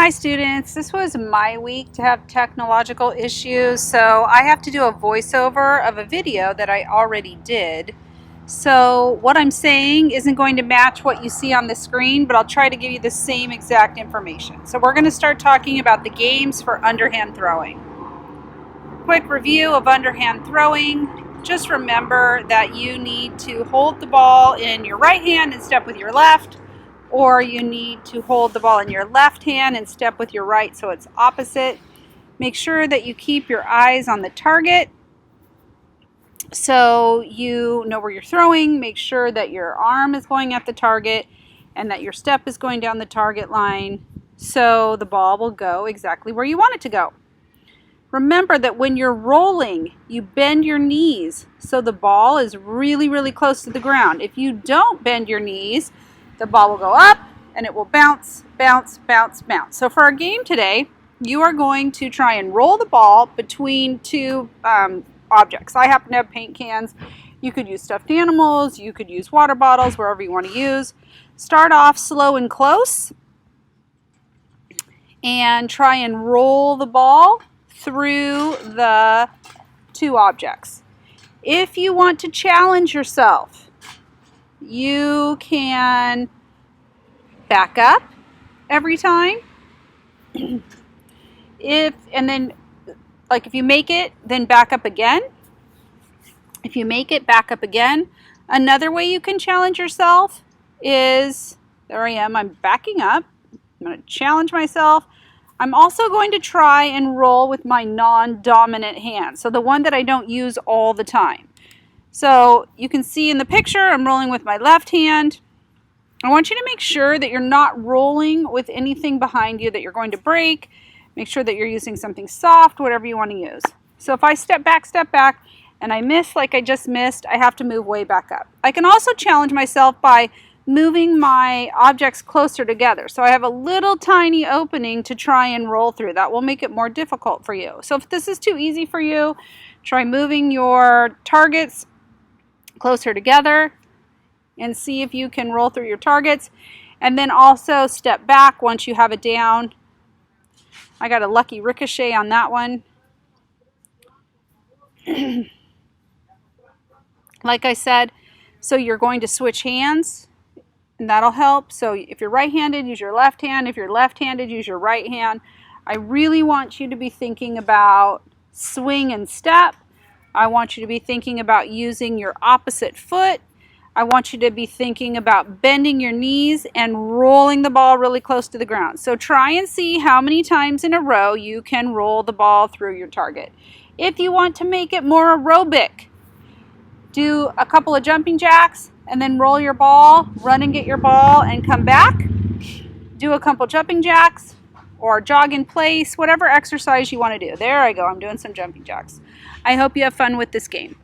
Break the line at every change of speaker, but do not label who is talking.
Hi students, this was my week to have technological issues, so I have to do a voiceover of a video that I already did. So what I'm saying isn't going to match what you see on the screen, but I'll try to give you the same exact information. So we're going to start talking about the games for underhand throwing. Quick review of underhand throwing. Just remember that you need to hold the ball in your right hand and step with your left, or you need to hold the ball in your left hand and step with your right so it's opposite. Make sure that you keep your eyes on the target so you know where you're throwing. Make sure that your arm is going at the target and that your step is going down the target line so the ball will go exactly where you want it to go. Remember that when you're rolling, you bend your knees so the ball is really, really close to the ground. If you don't bend your knees, the ball will go up and it will bounce, bounce, bounce, bounce. So for our game today, you are going to try and roll the ball between two objects. I happen to have paint cans. You could use stuffed animals, you could use water bottles, wherever you want to use. Start off slow and close and try and roll the ball through the two objects. If you want to challenge yourself, you can back up every time. If you make it, then back up again. If you make it, back up again. Another way you can challenge yourself is, there I am, I'm backing up. I'm going to challenge myself. I'm also going to try and roll with my non-dominant hand, so the one that I don't use all the time. So you can see in the picture, I'm rolling with my left hand. I want you to make sure that you're not rolling with anything behind you that you're going to break. Make sure that you're using something soft, whatever you want to use. So if I step back, and I miss like I just missed, I have to move way back up. I can also challenge myself by moving my objects closer together. So I have a little tiny opening to try and roll through. That will make it more difficult for you. So if this is too easy for you, try moving your targets closer together and see if you can roll through your targets. And then also step back once you have it down. I got a lucky ricochet on that one. Like I said, so you're going to switch hands and that'll help. So if you're right-handed, use your left hand. If you're left-handed, use your right hand. I really want you to be thinking about swing and step. I want you to be thinking about using your opposite foot. I want you to be thinking about bending your knees and rolling the ball really close to the ground. So try and see how many times in a row you can roll the ball through your target. If you want to make it more aerobic, do a couple of jumping jacks and then roll your ball, run and get your ball and come back. Do a couple jumping jacks or jog in place, whatever exercise you want to do. There I go, I'm doing some jumping jacks. I hope you have fun with this game.